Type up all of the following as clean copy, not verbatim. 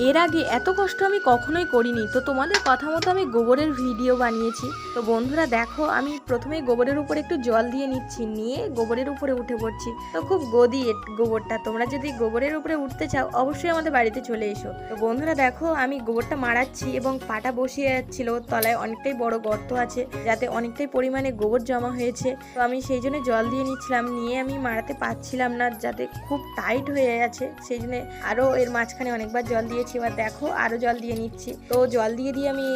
এর আগে এত কষ্ট আমি কখনোই করিনি। তো তোমাদের কথা মতো আমি গোবরের ভিডিও বানিয়েছি। তো বন্ধুরা দেখো, আমি প্রথমেই গোবরের উপরে একটু জল দিয়ে নিচ্ছি, নিয়ে গোবরের উপরে উঠে পড়ছি। তো খুব গদি গোবরটা, তোমরা যদি গোবরের উপরে উঠতে চাও অবশ্যই আমাদের বাড়িতে চলে এসো। তো বন্ধুরা দেখো, আমি গোবরটা মারাচ্ছি এবং পাটা বসিয়ে যাচ্ছিল, তলায় অনেকটাই বড় গর্ত আছে, যাতে অনেকটাই পরিমাণে গোবর জমা হয়েছে। তো আমি সেই জন্য জল দিয়ে নিচ্ছিলাম, নিয়ে আমি মারাতে পারছিলাম না, যাতে খুব টাইট হয়ে আছে, সেই জন্য আরও এর মাঝখানে অনেকবার জল দিয়েছি। এবার দেখো আরও জল দিয়ে নিচ্ছি। তো জল দিয়ে দিয়ে আমি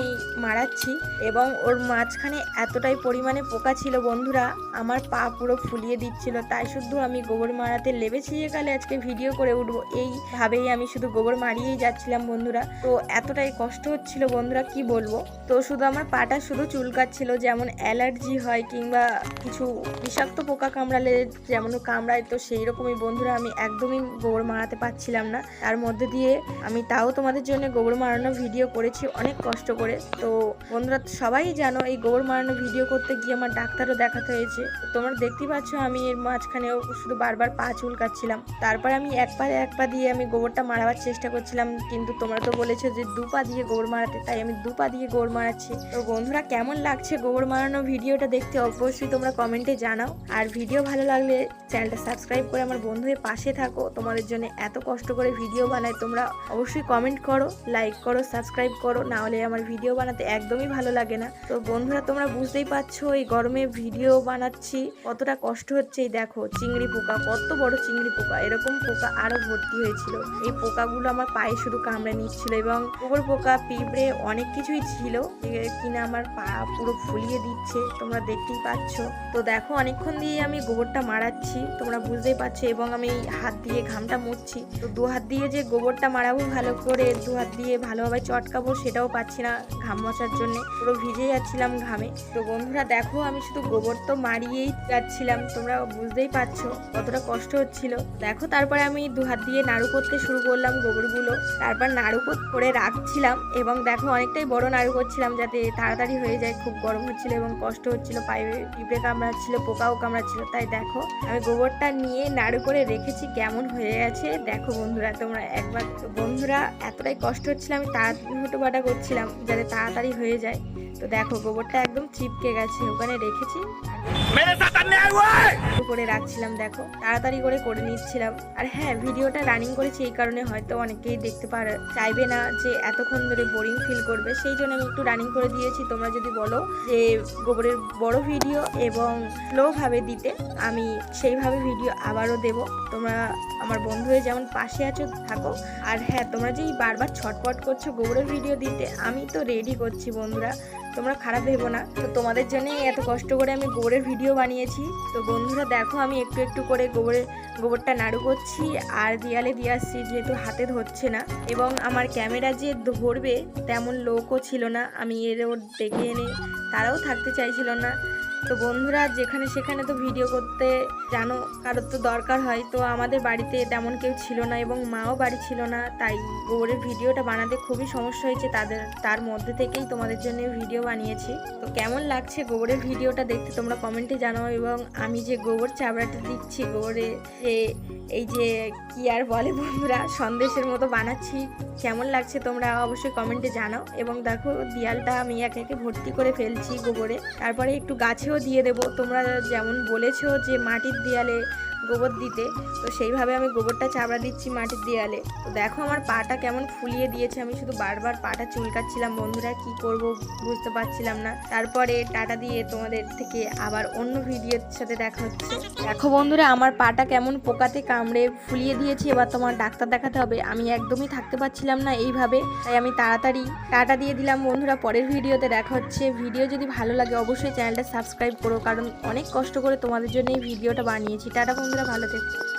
মারাচ্ছি এবং ওর মাঝখানে এতটাই পরিমাণে পোকা ছিল বন্ধুরা, আমার পা পুরো ফুলিয়ে দিচ্ছিল। তাই শুধু আমি গোবর মারাতে লেবেছি, গেলে আজকে ভিডিও করে উঠবো, এইভাবেই আমি শুধু গোবর মারিয়েই যাচ্ছিলাম বন্ধুরা। তো এতটাই কষ্ট হচ্ছিল বন্ধুরা, কি বলবো। তো শুধু আমার পাটা শুধু চুলকাচ্ছিল, যেমন অ্যালার্জি হয় কিংবা কিছু বিষাক্ত পোকা কামড়ালে যেমন কামড়ায়, তো সেই রকমই বন্ধুরা আমি একদমই গোবর মারাতে পারছিলাম না। তার মধ্যে দিয়ে আমি তাও তোমাদের জন্য গোবর মারানো ভিডিও করেছি অনেক কষ্ট করে। তো বন্ধুরা সবাই জানো, এই গোবর মারানো ভিডিও করতে গিয়ে আমার ডাক্তারও দেখাতে হয়েছে। তোমরা দেখতে পাচ্ছ আমি এর মাঝখানেও শুধু বারবার পা চুলকাচ্ছিলাম। তারপর আমি এক পা দিয়ে আমি গোবরটা মারাবার চেষ্টা করছিলাম, কিন্তু তোমরা তো বলেছো যে 2 পা দিয়ে গোবর মারাতে, তাই আমি 2 পা দিয়ে গোবর মারাচ্ছি। তো বন্ধুরা কেমন লাগছে গোবর মারানো ভিডিওটা দেখতে অবশ্যই তোমরা কমেন্টে জানাও। আর ভিডিও ভালো লাগলে চ্যানেলটা সাবস্ক্রাইব করে আমার বন্ধুদের পাশে থাকো। তোমাদের জন্য এত কষ্ট করে ভিডিও বানাই, তোমরা অবশ্যই কমেন্ট করো, লাইক করো, সাবস্ক্রাইব করো, না হলে আমার ভিডিও বানাতে একদমই ভালো লাগে না। তো বন্ধুরা তোমরা বুঝতেই পারছো এই গরমে ভিডিও বানাচ্ছি কতটা কষ্ট হচ্ছে। এই দেখো চিংড়ি পোকা, কত বড় চিংড়ি পোকা, এরকম পোকা আরো ভর্তি হয়েছিল। এই পোকাগুলো আমার পায়ে শুধু কামড়ে নিচ্ছিল এবং গোবর পোকা, পিঁপড়ে অনেক কিছুই ছিল, কিনা আমার পা পুরো ফুলিয়ে দিচ্ছে, তোমরা দেখতেই পাচ্ছ। তো দেখো অনেকক্ষণ দিয়ে আমি গোবরটা মারাচ্ছি, তোমরা বুঝতেই পারছো, এবং আমি হাত দিয়ে ঘামটা মুছছি। তো 2 হাত দিয়ে যে গোবরটা মারাবো ভালো করে, 2 হাত দিয়ে ভালোভাবে চটকাবো, সেটাও পাচ্ছি না ঘাম মোছার জন্য, পুরো ভিজে যাচ্ছিলাম ঘামে। তো বন্ধুরা দেখো আমি শুধু গোবর তো মারিয়েই যাচ্ছিলাম, তোমরা বুঝতেই পারছো কতটা কষ্ট হচ্ছিল। দেখো তারপরে আমি 2 হাত দিয়ে নাড়ু করতে শুরু করলাম গোবরগুলো, তারপর নাড়ু করে রাখছিলাম এবং দেখো অনেকটাই বড় নাড়ু করছিলাম যাতে তাড়াতাড়ি হয়ে যায়। খুব গরম হচ্ছিল এবং কষ্ট হচ্ছিল, পায়ে পিঁপড়ে কামড়াচ্ছিল, পোকাও কামড়াচ্ছিল। তাই দেখো আমি গোবরটা নিয়ে নাড়ু করে রেখেছি, কেমন হয়ে গেছে দেখো বন্ধুরা তোমরা একবার। তো বন্ধুরা এতটাই কষ্ট হচ্ছিল, আমি তাড়াতাড়ি হুটোপাটা করছিলাম যাতে তাড়াতাড়ি হয়ে যায়। তো দেখো গোবরটা একদম চিপকে গেছে, ওখানে রেখেছি করে রাখছিলাম, দেখো তাড়াতাড়ি করে নিচ্ছিলাম। আর হ্যাঁ, ভিডিওটা রানিং করেছি এই কারণে, হয়তো অনেকেই দেখতে চাইবে না, যে এতক্ষণ ধরে বোরিং ফিল করবে, সেই জন্য আমি একটু রানিং করে দিয়েছি। তোমরা যদি বলো যে গোবরের বড় ভিডিও এবং স্লো ভাবে দিতে, আমি সেইভাবে ভিডিও আবারও দেব। তোমরা আমার বন্ধু হয়ে যেমন পাশে আছো থাকো। আর হ্যাঁ, তোমরা যে বারবার ছটপট করছো গোবরের ভিডিও দিতে, আমি তো রেডি করছি বন্ধুরা, তোমরা খারাপ ভেবো না। তো তোমাদের জন্যই এত কষ্ট করে আমি গোবরের ভিডিও বানিয়েছি। তো বন্ধুরা দেখো আমি একটু একটু করে গোবরটা নাড়ু করছি আর দেয়ালে দিয়ে আসছি, যেহেতু হাতে ধরছে না, এবং আমার ক্যামেরা যে ধরবে তেমন লোকও ছিল না, আমি এরও ডেকে এনে তারাও থাকতে চাইছিল না। তো বন্ধুরা যেখানে সেখানে তো ভিডিও করতে জানো কারোর তো দরকার হয়, তো আমাদের বাড়িতে তেমন কেউ ছিল না এবং মাও বাড়ি ছিল না, তাই গোবরের ভিডিওটা বানাতে খুবই সমস্যা হয়েছে তার মধ্যে থেকেই তোমাদের জন্য ভিডিও বানিয়েছি। তো কেমন লাগছে গোবরের ভিডিওটা দেখতে তোমরা কমেন্টে জানাও। এবং আমি যে গোবর চাবড়াটা দিচ্ছি গোবরে, এই যে কি আর বলে বন্ধুরা, সন্দেশের মতো বানাচ্ছি, কেমন লাগছে তোমরা অবশ্যই কমেন্টে জানাও। এবং দেখো দেয়ালটা আমি একে একে ভর্তি করে ফেলছি গোবরে, তারপরে একটু গাছেও দিয়ে দেবো। তোমরা যেমন বলেছো যে মাটির দেয়ালে গোবর দিতে, তো সেইভাবে আমি গোবরটা চাবড়া দিচ্ছি মাটির দেয়ালে। তো দেখো আমার পাটা কেমন ফুলিয়ে দিয়েছে, আমি শুধু বারবার পাটা চুলকাচ্ছিলাম বন্ধুরা, কি করব বুঝতে পারছিলাম না। তারপরে টাটা দিয়ে তোমাদের থেকে আবার অন্য ভিডিওর সাথে দেখা হচ্ছে। দেখো বন্ধুরা আমার পাটা কেমন পোকাতে কামড়ে ফুলিয়ে দিয়েছি, এবার তোমার ডাক্তার দেখাতে হবে। আমি একদমই থাকতে পারছিলাম না এইভাবে, তাই আমি তাড়াতাড়ি টাটা দিয়ে দিলাম বন্ধুরা। পরের ভিডিওতে দেখা হচ্ছে। ভিডিও যদি ভালো লাগে অবশ্যই চ্যানেলটা সাবস্ক্রাইব করো, কারণ অনেক কষ্ট করে তোমাদের জন্য এই ভিডিওটা বানিয়েছি। টাটা বন্ধুরা, ভালো থেকো।